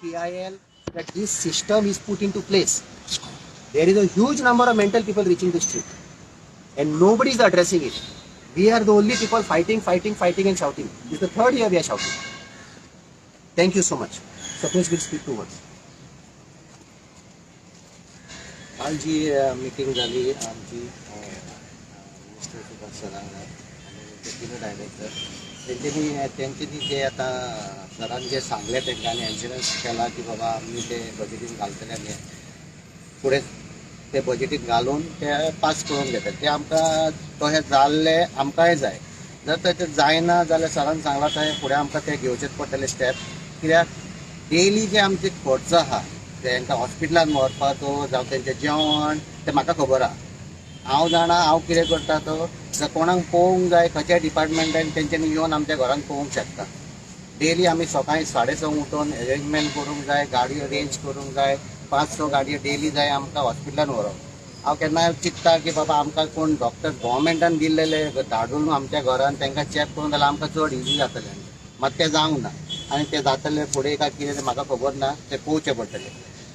PIL, that this system is put into place. There is a huge number of mental people reaching the street, and nobody is addressing it. We are the only people fighting and shouting. This is the third year we are shouting. Thank you so much. Sapnesh will speak two words. काल जी meeting झाली आमची mister Subhash सरांना आणि deputy director त्यांच्यानी जे आता सरान जे सांगले त्यांनी insurance केला की बाबा आम्ही ते बजेटीन घालतले आनी पुढे ते बजेटीन घालून ते पास करून घेतात ते आमकां तशें जाल्ले आमकांय जाय जर ते जायना जाल्यार सरान सांगला थंय फुडें आमकां ते घेवचेच पडटले स्टेप कित्याक डेली जे आमचे खर्च आहा तांकां हॉस्पिटलान व्हरपाचो जावं तेंचें जेवण तें म्हाका खबर आहा हांव जाणा हांव कितें करता तो जर कोणाक पळोवंक जाय खंयच्या डिपार्टमेंटान तेंच्यांनी येवन आमच्या घरान पळोवंक शकता डेली आमी सकाळीं 6:30 उठून अरेंजमेंट करूंक जाय गाडयो अरेंज करूंक जाय 5-6 गाडयो डेली जाय आमकां हॉस्पिटलान व्हरप हांव केन्नाय चिंतता की बाबा आमकां कोण डॉक्टर गव्हर्मेंटान दिल्लेले धाडून आमच्या घरान तांकां चॅक करून जाल्यार आमकां चड इजी जातलें मात तें जावंक ना आनी तें जातलें फुडें काय कितें तें म्हाका खबर ना तें पळोवचें पडटलें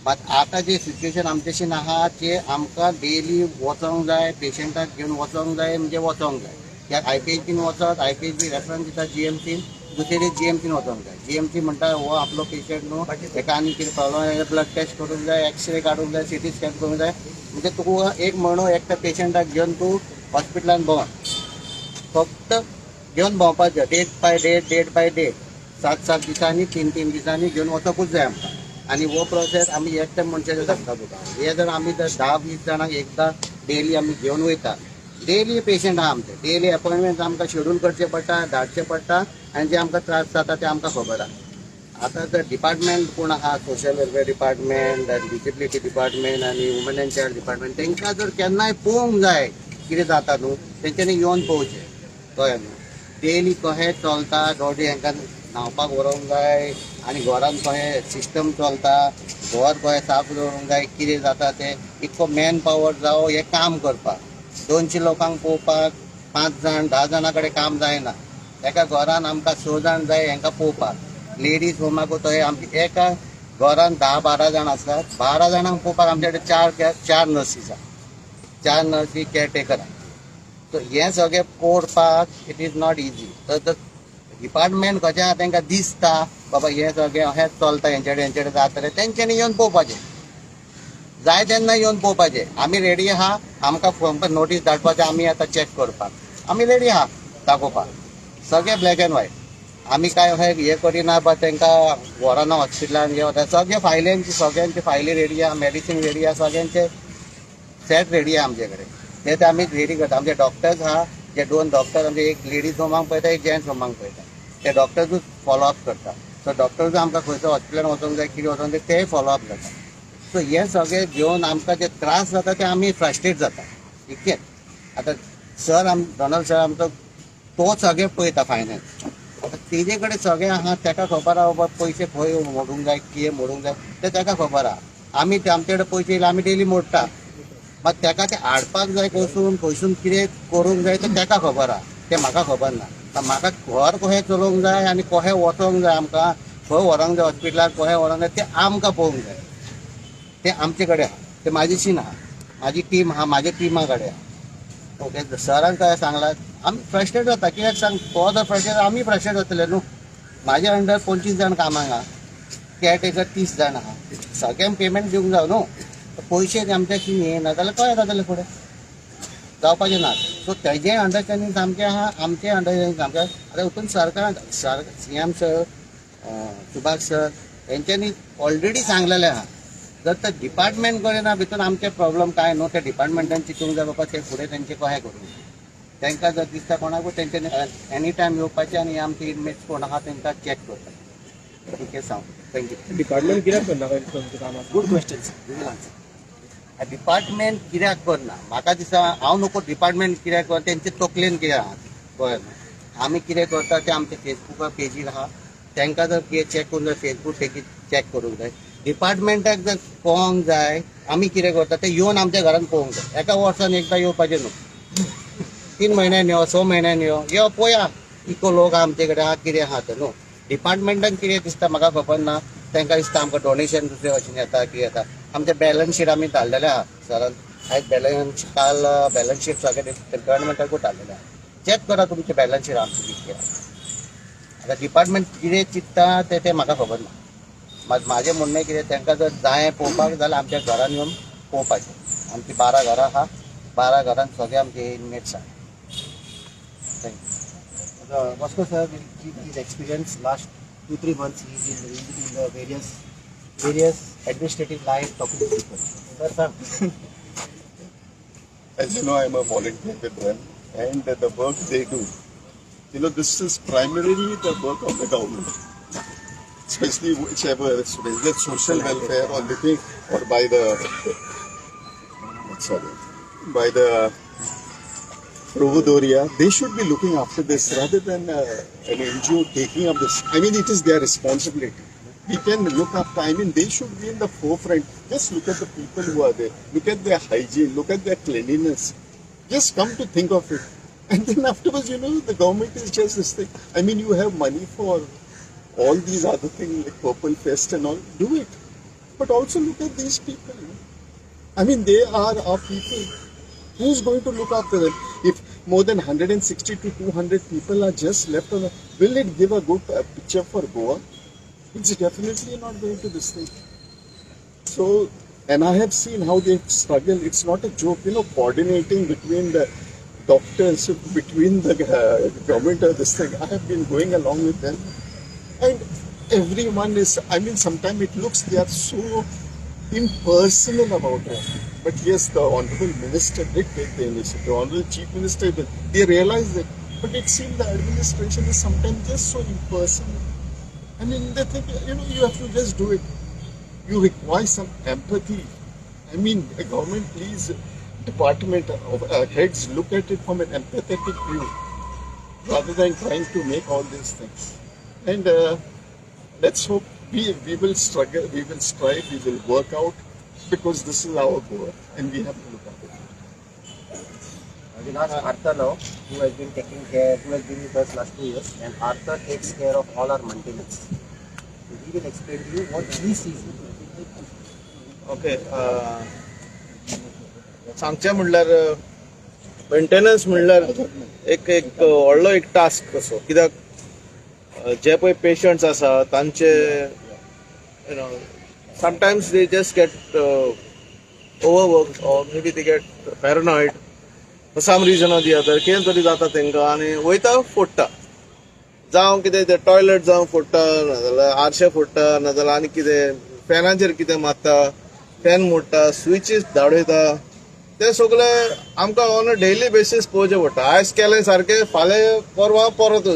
मात आतां जे सिच्युएशन आमचेशीन आहा ते आमकां डेली वचोंक जाय पेशंटाक घेवन वचोंक जाय म्हणजे वचोंक जाय कित्याक IPHबीन वचत IPHबी रेफरन्स दिता GMCन दुसरे GMCन वचोंक जाय GMC म्हणटा हो आपलो पेशंट न्हू ताका आनी कितें प्रॉब्लम ब्लड टेस्ट करूंक जाय एक्सरे काडूंक जाय CT स्कॅन करूंक जाय म्हणजे तुका एक म्हणून एकट्या पेशंटाक घेवन तूं हॉस्पिटलान भोंव फक्त घेवन भोंवपाचें डेट बाय डेट 7 दिसांनी 3 दिसांनी घेवन वचपूच जाय आमकां आनी हो प्रोसेस आमी एकट्या मनशाचें सांगता तुका हे जर आमी जर 10-20 जाणांक एकदां डेली आमी घेवन वयता डेली पेशंट आहा आमचे डेली अपॉयंटमेंट आमकां शेड्यूल करचें पडटा धाडचें पडटा आनी जे आमकां त्रास जाता ते आमकां खबर आहा आतां जर डिपार्टमेंट कोण आहा social welfare department disability department आनी वुमन एंड चायल्ड डिपार्टमेंट तांकां जर केन्नाय पळोवंक जाय कितें जाता न्हू तेंच्यांनी येवन पळोवचें कळ्ळें न्हू डेली कशें चलता डॉडी हांकां न्हांवपाक व्हरोंक जाय आनी घरान कशें सिस्टम चलता घर कशें साफ दवरूंक जाय कितें जाता तें इतको मॅन पावर जावं हें काम करपाक 200 लोकांक पळोवपाक 5 जाण 10 जाणां कडेन काम जायना एका घरान आमकां 6 जाण जाय हांकां पळोवपाक लेडीज होमाकूच तशें आमचे एका घरान 10-12 जाण आसतात 12 जाणांक पळोवपाक आमचे कडेन 4 नर्सीस आहा 4 नर्सी केअरटेकर आहा सो हें सगळें पळोवपाक इट इज नॉट इजी तर डिपार्टमेंट खंयचें आहा तांकां दिसता बाबा हें सगळें अशेंच चलता हेंचे जातलें तेंच्यांनी येवन पळोवपाचें जाय तेन्ना येवन पळोवपाचें आमी रेडी आहा आमकां नोटीस धाडपाचें आमी आतां चॅक करपाक आमी रेडी आहा दाखोवपाक सगळें ब्लॅक एंड व्हायट आमी काय अशें हें करिना बट तांकां व्हरना हॉस्पिटलान हे वता सगळे सगळ्यांचे फायली रेडी आहा मेडिसीन रेडी आहा सगळ्यांचे सेट रेडी आहा आमचे कडेन ते आमी रेडी करता आमचे डॉक्टर्स आहा जे 2 डॉक्टर आमचे एक लेडीज होमाक पळयता एक जेंट्स होमाक पळयता ते डॉक्टर्सूच फॉलोअप करता सो डॉक्टर्स आमकां खंयचो हॉस्पिटलान वचोंक जाय कितें वचोंक जाय तेय फॉलोअप जाता सो हे सगळें घेवन आमकां जे त्रास जाता ते आमी फ्रस्ट्रेट जाता इतकेंच आतां सर डॉनल्ड सर आमचो तो सगळें पळयता फायनान्स आतां तेजे कडेन सगळें आहा ताका खबर आहा बाबा पयशे खंय मोडूंक जाय कितें मोडूंक जाय तें ताका खबर आहा आमी आमचे कडेन पयशे येयले आमी डेली मोडटा मात ताका तें हाडपाक जाय खंयसून कितें करूंक जाय तें ताका खबर आहा तें म्हाका खबर ना म्हाका घर कशें चलोवंक जाय आनी कशें वचोंक जाय आमकां खंय व्हरोंक जाय हॉस्पिटलाक कशें व्हरोंक जाय तें आमकां पळोवंक जाय तें आमचे कडेन आहा तें म्हाजीशीन आहा म्हाजी टीम आहा म्हाज्या टिमा कडेन आहा ओके सरान काय सांगलां आमी फ्रस्ट्रेट जाता कित्याक सांग तो जर फ्रस्ट्रेट आमी फ्रस्ट्रेट जातले न्हू म्हाज्या अंडर 25 जाण कामाक आहा केअरटेकर 30 जाण आहा सगळ्यांक पेमेंट दिवंक जाय न्हू पयशे आमच्याशी येना जाल्यार कळ्ळें जातलें फुडें जावपाचें ना सो तेजें अंडरस्टँडींग सामकें आहा आमचें अंडरस्टँडींग सामकें आतां हितून सरकारान CM सर सुभाष सर हेंच्यांनी ऑलरेडी सांगलेलें आहा जर तर डिपार्टमेंट करिना भितर आमचे प्रॉब्लेम काय न्हू ते डिपार्टमेंटान चिंतूंक जाय बाबा ते फुडें तेंचें कशें करूंक तांकां जर दिसता कोणाकूय तेंच्यांनी एनी टायम येवपाचें आनी आमचे इनमेट्स कोण आहा तांकां चॅक करपाचें ठीक आहे सांग थँक्यू डिपार्टमेंट कित्याक करना काय तुमचें काम गुड क्वेश्चन डिपार्टमेंट कित्याक करना म्हाका दिसता हांव नको डिपार्टमेंट कित्याक कर तेंचे तकलेन कितें आहा कळ्ळें आमी कितें करता तें आमचे फेसबुकार पेजीर आहा तांकां जर कितें चॅक करून जाय फेसबूक पेजीर चॅक करूंक जाय डिपार्टमेंटाक जर पळोवंक जाय आमी कितें करता तें येवन आमच्या घरान पळोवंक जाय एका वर्सान एकदां येवपाचें न्हू 3 म्हयन्यांनी यो 6 म्हयन्यांनी यो पळया इतको लोक आमचे कडेन आहा कितें आहा तें न्हू डिपार्टमेंटान कितें दिसता म्हाका खबर ना तांकां दिसता आमकां डोनेशन दुसरे भशेन येता कितें येता आमचे बॅलन्स शीट आमी धाडलेले आहा सरान आयज बॅलन्स काल बॅलन्स शीट सगळे गव्हर्मेंटाकूच धाडलेले आहा चॅक करा तुमचे बॅलन्स शीट आमचे कितके आतां डिपार्टमेंट कितें चिंतता तें म्हाका खबर ना म्हाजें म्हणणें कितें तांकां जर जाय पळोवपाक जाल्यार आमच्या घरान येवन पळोवपाचें आमची 12 घरां आहा 12 घरान सगळे आमचे इनमेट्स आहा Bosco sir will keep his experience last 2-3 months. He is in the various administrative life talking to people. Sir. As you know, I am a volunteer with them, and the work they do, you know, this is primarily the work of the government, especially whichever, whether it's social welfare or looking, or by the Provodoria, they should be looking after this rather than an NGO taking up this. I mean, it is their responsibility. We can look after, I mean, they should be in the forefront. Just look at the people who are there. Look at their hygiene. Look at their cleanliness. Just come to think of it. And then afterwards, you know, the government is just this thing. I mean, you have money for all these other things like Purple Fest and all. Do it. But also look at these people. You know? I mean, they are our people. Who's going to look after them? If more than 160 to 200 people are just left on, will it give a good picture for Goa? It's definitely not going to this thing. So, and I have seen how they struggle. It's not a joke, you know, coordinating between the doctors, between the government or this thing. I have been going along with them. And everyone is, I mean, sometimes it looks they are so impersonal about it. But yes, the Honorable Minister did take the initiative. The Honorable Chief Minister, they realized it. But it seemed the administration is sometimes just so impersonal. I mean, they think, you know, you have to just do it. You require some empathy. I mean, a government, please, department of heads, look at it from an empathetic view rather than trying to make all these things. And let's hope we will struggle, we will strive, we will work out, because this is our goal and we have to look at it. We'll ask Arthur now, who has been taking care, who has been with us last 2 years, and Arthur takes care of all our maintenance. So he will explain to you what he sees. Okay सांगचें म्हणल्यार maintenance म्हणल्यार एक व्हडलो एक task कसो कित्याक जे पळय patients आसा तांचे you know sometimes they just get overworked or maybe they get paranoid for some reason or the other. कितें तरी जाता तांकां आनी वयता फोडटा जावं कितें ते टॉयलेट जावं फोडटा नाजाल्यार आरशे फोडटा नाजाल्यार आनी कितें फॅनाचेर कितें मारता फॅन मोडटा स्विचीस धाडयता ते सगळे आमकां ऑन अ डेली बेसीस पळोवचें पडटा आयज केलें सारकें फाल्यां परवां परत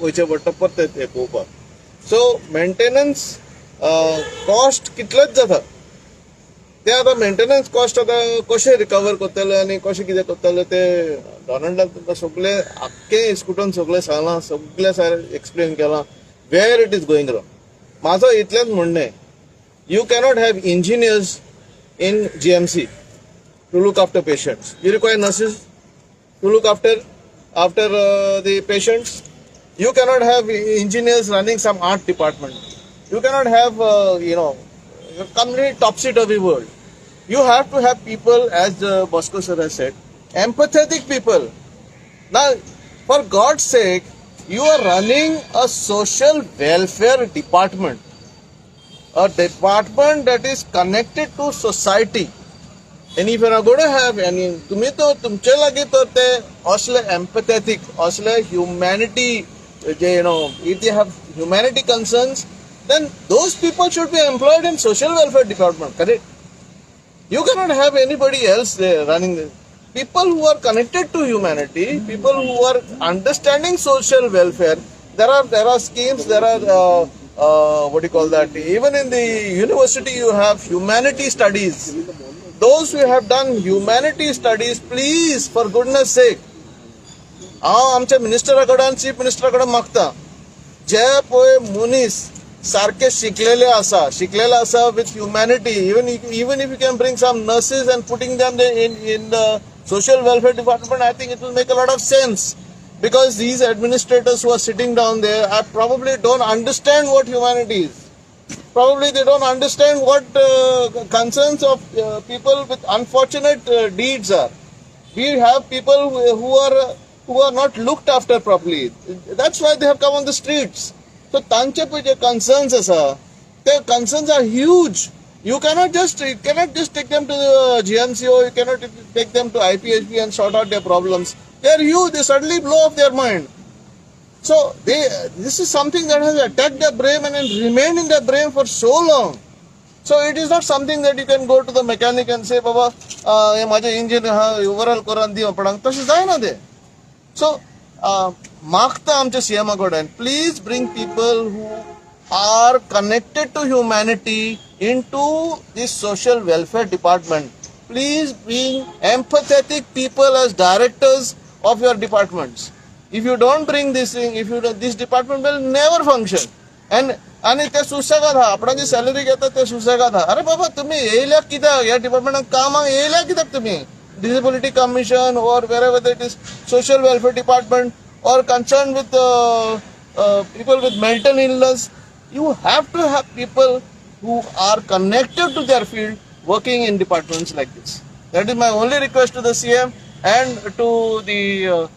वयचें पडटा परत तें पळोवपाक सो मेंटेनन्स कॉस्ट कितलेच जाता ते आतां मेंटेनन्स कॉस्ट आतां कशें रिकवर करतले आनी कशें कितें करतले ते डॉनल्डान तुमकां सगळें आख्खें हिस्कुटून सगळें सांगलां सगळें एक्सप्लेन केलां where it is going wrong म्हाजो इतलेंच म्हणणें you cannot have engineers in GMC to look after patients. You require nurses to look after the patients. You cannot have engineers running some art department. You cannot have a complete topsy-turvy world. You have to have people, as Bosco sir has said, empathetic people. Now, for God's sake, you are running a social welfare department. A department that is connected to society. And if you are going to have any, तुमचे लागी तर ते असले empathetic, असले humanity, if they have humanity concerns, then those people should be employed in social welfare department, correct? You cannot have anybody else there running this. People who are connected to humanity, people who are understanding social welfare, there are schemes, there are even in the university you have humanity studies. Those who have done humanity studies, please, for goodness sake, हांव आमच्या मिनिस्टराकडे chief मिनिस्टराकडे मागता जे पळय मनीस सारखे शिकलेले आसा with humanity, even if you can bring some nurses and putting them in the social welfare department, I think it will make a lot of sense. Because these administrators who are sitting down there probably don't understand what humanity is. Probably they don't understand what concerns of people with unfortunate deeds are. We have people who are not looked after properly. That's why they have come on the streets. So तांचे पळय जे concerns आसा, the concerns are huge. You cannot just take them to the GMCO. You cannot take them to IPHB and sort out their problems. They are huge. They suddenly blow off their mind. So this is something that has attacked their brain and remained in their brain for so long. So it is not something that you can go to the mechanic and say, Baba, हे माझे engine overall करून दिव Padang. तशें जायना तें. So मागता आमच्या CM कडल्यान, please bring people who are connected to humanity into the social welfare department. Please bring empathetic people as directors of your departments. If you don't bring this thing, this department will never function. आणि ते सुसेगाद आहा, आपणाची salary घेतात ते सुसेगाद आहा. अरे बाबा तुम्ही येयल्याक कित्याक ह्या डिपार्टमेंटाक कामाक येयल्याक कित्याक तुम्ही? Disability Commission or wherever it is, social welfare department or concerned with people with mental illness. You have to have people who are connected to their field working in departments like this. That is my only request to the CM and to the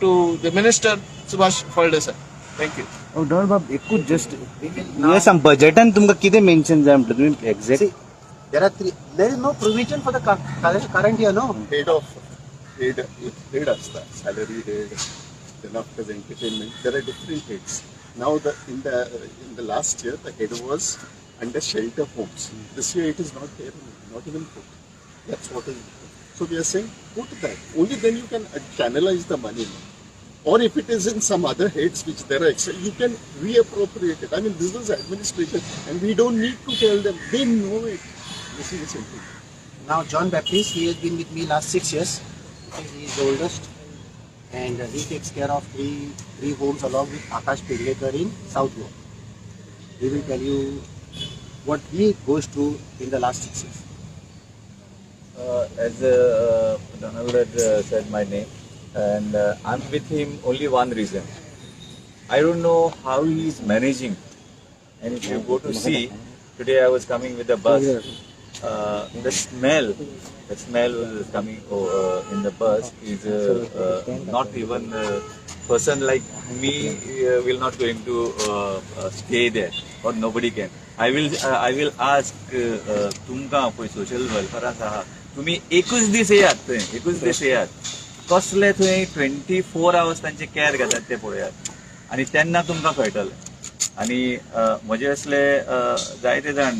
to the Minister Subhash Falde sir. Thank you. डॉन बाब एकूच just हे सांग बजेटान तुमकां कितें mention जाय म्हणटा तुमी exact See, there is no provision for the current year, no? head asta, salary head, then after the entertainment, there are different heads. Now in the last year, the head was under shelter homes. This year it is not there, not even put. That's what is. So we are saying put that. Only then you can channelize the money. Or if it is in some other heads which there are extra, you can reappropriate it. I mean, this is administration, and we don't need to tell them. They know it. This is simple. Now John Baptiste, he has been with me last 6 years. He is the oldest, and he takes care of three homes along with Akash Pedlekar in South Goa. He will tell you what he goes through in the last 6 years. As Donald had said my name, and I'm with him only one reason. I don't know how he is managing. And if you go to see, today I was coming with the bus. The smell coming in the bus is not even a person like me will not going to stay there, or nobody can. I will ask तुमकां पळय social वेलफेराक आहा तुम्ही एकूच दीस येयात कसले थंय 24 hours तांचे care घेतात ते पळयात आनी तेन्ना तुमकां कळटलें. आनी म्हजे असले जायते जाण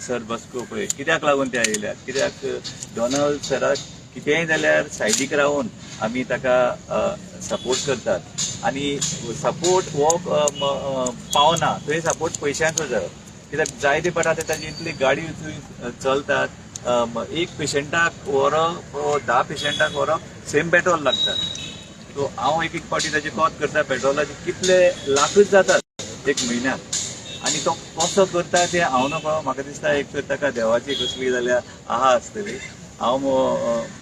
सर बसको पळय कित्याक लागून ते आयल्यात, कित्याक डॉनल्ड सराक कितेंय जाल्यार सायडीक रावन आमी ताका सपोर्ट करतात आनी सपोर्ट हो पावना थंय सपोर्ट पयशांचो जाय. कित्याक जायते फावट आतां ताजी इतली गाडी चलतात, एक पेशंटाक व्हरप वो 10 पेशंटाक व्हरप सेम पेट्रोल लागता. सो हांव एक फावटी ताची कोत करता पेट्रोलाचे कितले लाखूच जातात एक म्हयन्याक आनी तो कसो करता तें हांव नकळो. म्हाका दिसता एक तर ताका देवाची कसली जाल्यार आहा आसतली. हांव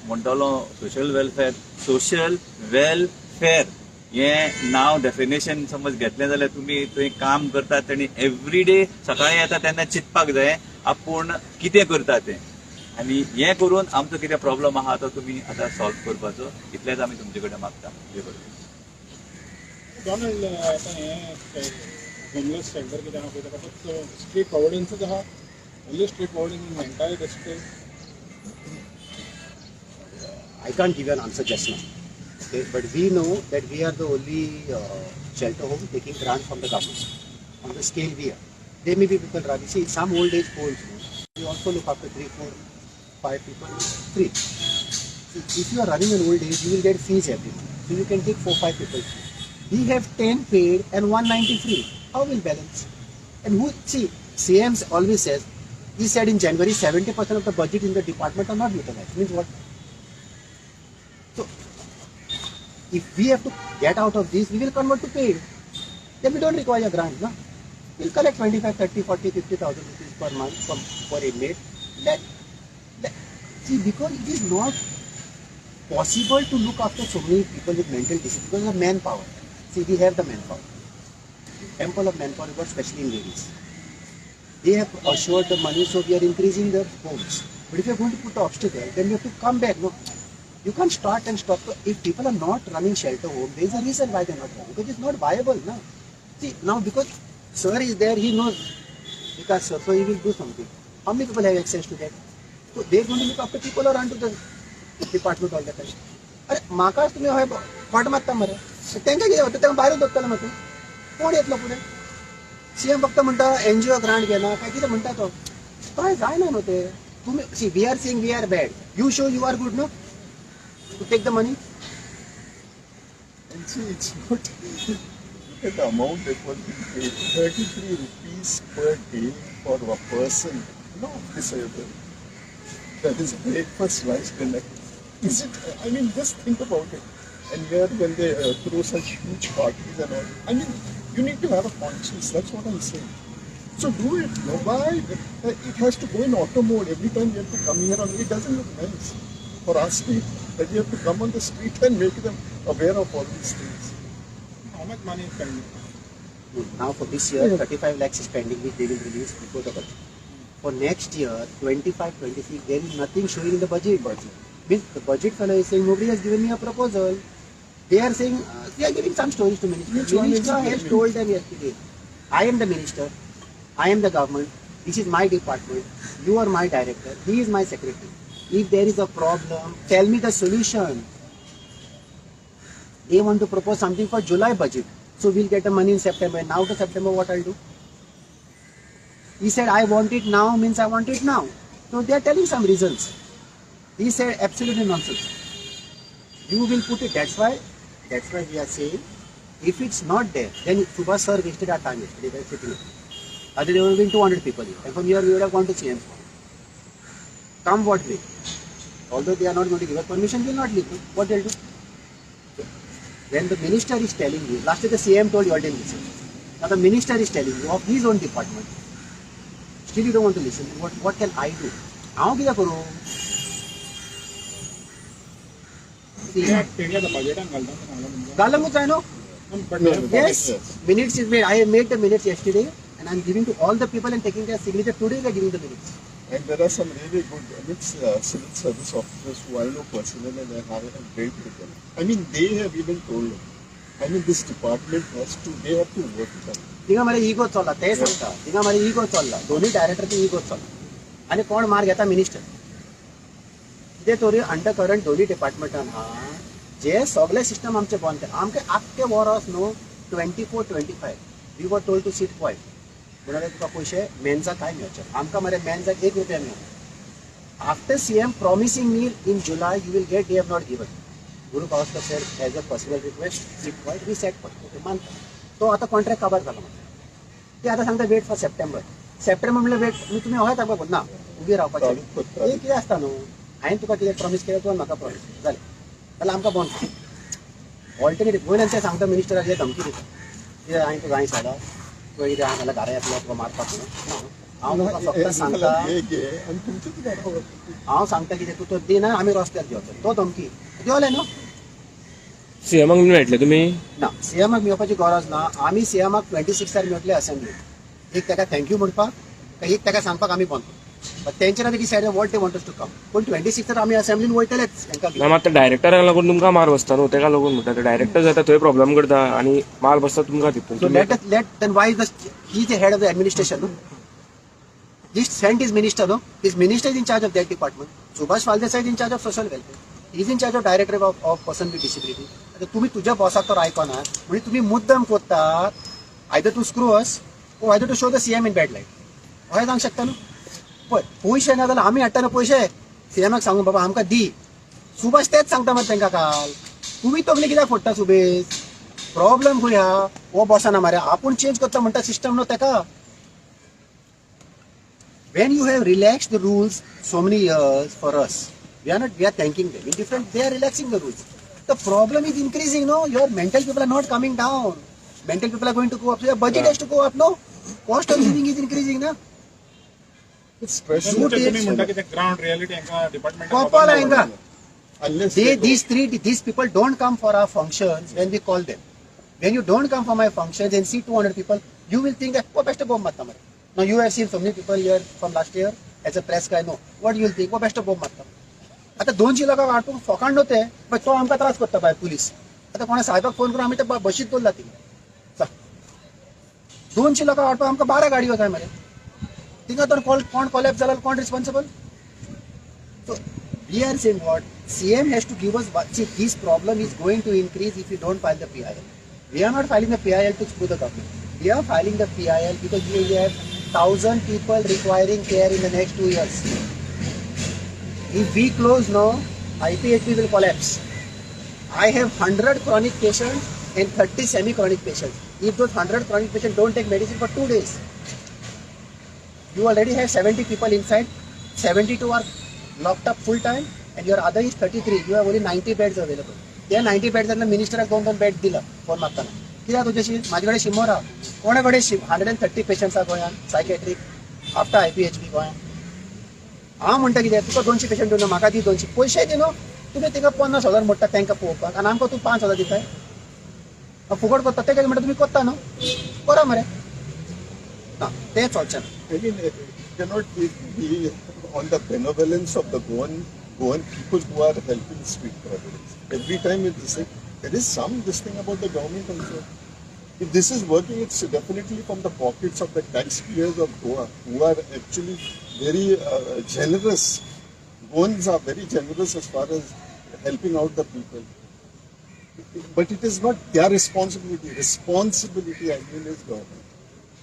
म्हणटलो सोशल वेलफेअर हें नांव डेफिनेशन समज घेतलें जाल्यार तुमी थंय काम करतात आनी एवरीडे सकाळीं येता तेन्ना चिंतपाक जाय आपूण कितें करता तें, आनी हें करून आमचो कितें प्रॉब्लम आहा तो तुमी आतां सॉल्व करपाचो. इतलेंच आमी तुमचे कडेन मागता. डॉनल्ड आतां हें होमलेस शेल्टर कितें आहा पळय ताका फक्त स्ट्रीट फॉरवर्डिंगच आहा, only street forwarding in entire district. I can't give you an answer just now. Okay, but we know that we are the only shelter home taking grant from the government on the scale we are. There may be people running. See, some old age homes, we also look after 3, 4, 5 people. 3. See, if you are running an old age, you will get fees every month. So you can take 4, 5 people. We have 10 paid and 190 free. How will balance? And who? See, CM always says. He said in January 70% of the budget in the department are not utilized. Means what? So, if we have to get out of this, we will convert to paid. Then we don't require a grant, no? We'll collect 25, 30, 40, 50,000 rupees per month per inmate. See, because it is not possible to look after so many people with mental disease because of manpower. See, we have the manpower. Ample of manpower, especially in ladies. They have assured the money, so we are increasing the homes. But if you are going to put the obstacle, then you have to come back. No, you can't start and stop. If people are not running shelter home, there is a reason why they are not running. Because it's not viable. No? See, now because sir is there, he knows. Because sir, so he will do something. How many people have access to that? So they are going to look after people or onto the department all the time. अरे म्हाकाच तुम्ही हय फाट मारता मरे तांकां कितें होता तांकां भायर दवरतलो मरे कोण येतलो फुडें सीएम फक्त म्हणटा एनजीओ ग्रांट घेना काय कितें म्हणटा तो काय जायना न्हू ते तुम्ही see we are seeing we are bad you show you are good no to take the money And see, it's not. Look at the amount that was being paid. 33 rupees per day for a person. Not disabled. That is breakfast, lunch, dinner. Is it? I mean, just think about it. And here, when they throw such huge parties and all, I mean, you need to have a conscience. That's what I'm saying. So do it. No, why? It has to go in auto mode. Every time you have to come here, it doesn't look nice for us that you have to come on the street and make them aware of all these things. How much money is pending? now for this year 35 lakhs is pending which they will release before the budget. For next year 25-26 there is nothing showing in the budget. Means the budget fellow is saying nobody has given me a proposal. They are saying they are giving some stories to minister. Which one is Minister has giving? told them yesterday, I am the minister, I am the government, this is my department, you are my director, he is my secretary. If there is a problem, tell me the solution. They want to propose something for July budget, so we'll get the money in September. Now to September, what I'll do? He said, I want it now means I want it now. So they are telling some reasons. He said absolutely nonsense. You will put it. That's why we are saying, if it's not there, then Subhash sir wasted our time yesterday by sitting here. Otherwise, there would have been 200 people here, and from here we would have gone to CM. Come what may. Although they are not going to give us permission, we will not leave. What they'll do? When the minister is telling you, last year the CM told you all didn't listen. Now the minister is telling you of his own department. Still you don't want to listen. What can I do? हांव कितें करूं? तेंच्या बजेटान घालूंकूच जाय न्हू? घालता Yes, minutes is made. I have made the minutes yesterday, and I'm giving to all the people and taking their signature today. They are giving the minutes. And there are some really good civil service officers who I know personally and I have a great with them. I mean, they have even told them. I mean, this department they have to work with them. थिंगा मरे इगो चल्ला ते सांगता थिंगा मरे इगो चल्ला दोन्ही डायरेक्टरचे इगो चल्ला आनी कोण मार घेता मिनिस्टर कितें तरी अंडर करंट दोन्ही डिपार्टमेंटान आहा जे सगळे सिस्टम आमचे बंद आमचे आख्खे वर्स न्हू 24-25 we were told to seat point म्हणाले तुका पयशे मेन्सा काय मेळचे आमकां मरे मेन्साक 1 रुपया मेळना after CM promising me in July you will get they have not given Guru Pawaskar said as a personal request seat point we set पडटा मानता तो आता कॉन्ट्रॅक्ट काबार झाला ते आता सांगता वेट फॉर सप्टेंबर म्हणल्यार वेट तुम्ही हय ताका ना उबी रावपाचें ते कितें आसता न्हू हांवें तुका कितें प्रॉमिस केलें तुवें म्हाका प्रॉमिस जालें जाल्यार आमकां बंद ऑल्टरनेटीव गोंयन ते सांगता मिनिस्टराक जे धमकी दिता कितें हांवें तुका हांवें सांगला तुवें कितें हांगा घरा येतलो तुका मारपाक न्हू हांव तुका फक्त सांगता आणि तुमचे किती घरा हांव सांगता कितें तूं तो दिना आमी रस्त्यार देंवतले तो धमकी देवले न्हू सीएमाक मेळटले तुमी ना सीएमाक मेळपाची गरज ना आमी सीएमाक 26 मेळटले असेंब्ली एक ताका थँक्यू म्हणपाक काय एक ताका सांगपाक आमी बंद बट तेंच्यानी decide what they want to come पूण 26 आमी असेंब्लीन वयतलेच तांकां ना मात डायरेक्टराक लागून तुमकां मार बसता न्हू तेका लागून म्हणटा ते डायरेक्टर जाता थंय प्रॉब्लेम करता आनी मार बसता तुमकां तितून So let then why is he is the head of the administration? No? Just sent his minister. No, his minister is in charge of that department. Subhash Valdesa is in charge of social welfare. He is in charge of director of person with disability. आता तुम्ही तुझ्या बॉसाक तर आयकना म्हणजे तुम्ही मुद्दाम कोत्तात either to screw us or either to show the CM in bad light हय सांग शकता न्हू पळय पयशे ना जाल्यार आमी हाडटा न्हू पयशे सीएमाक सांगू बाबा आमकां दी सुभाष तेच सांगता मरे तांकां काल तुम्ही तगली कित्याक फोडटा सुबेज प्रॉब्लेम खंय हा हो बॉसाना मरे आपूण चेंज करता म्हणटा सिस्टम न्हू ताका when you have relaxed the rules so many years for us we are thanking them in different they are relaxing the rules the problem is increasing no your mental people are not coming down mental people are going to go up so your budget has to go up no cost of living is increasing na It's pressure. तुम्ही म्हणता की ते ground reality हांगा department कोपाला हांगा Unless these people don't come for our functions when we call them when you don't come for my functions and see 200 people you will think that oh best bomb matta mare Now you have seen so many people here from last year as a press guy. No, what you will think? वो best बोम मारता. आता 200 लोक वाटपून फोकांड होते पण तो आमकां त्रास करता बाय पुलीस. आता कोणा साहेबाक फोन करून आम्ही ते बशीत दवरला ती. 200 लोक वाटपून आमकां 12 गाडी वताय मरे. थिंगा तर कोण कोलॅप्स जाला कोण responsible? So we are saying what CM has to give us. See, this problem is going to increase if you don't file the PIL. We are not filing the PIL to screw the government. We are filing the PIL because we have 1,000 people requiring care in the next 2 years. If we close now, IPHP will collapse. I have 100 chronic patients and 30 semi-chronic patients. If those 100 chronic patients don't take medicine for 2 days, you already have 70 people inside. 72 are locked up full time, and your other is 33. You have only 90 beds available. त्या 90 beds मिनिस्टराक 2-2 bed दिला phone मारताना. कित्याक तुझ्याशी माझे कडेन शिमोरा कोणा कडेन 130 patients आहा गोंयान सायकॅट्रीक आफ्टर IPHP गोंयान. हांव म्हणटा कितें तुका 200 पेशंट दिवना म्हाका दी 200 पयशे दी न्हू. तुमी तिका 50,000 मोडटा तांकां पळोवपाक आनी आमकां तूं 5,000 दिताय. फुकट करता ते म्हणटा तुमी कोत्ता न्हू करा मरे. ना तें चलचें ना. I mean, it cannot be on the benevolence of the Goan people who are helping street providers. Every time it's like, there is some this thing about the government also. If this is working, it's definitely from the pockets of the taxpayers of Goa, who are actually very generous. Goans are very generous as far as helping out the people. But it is not their responsibility. Responsibility, I mean, is government.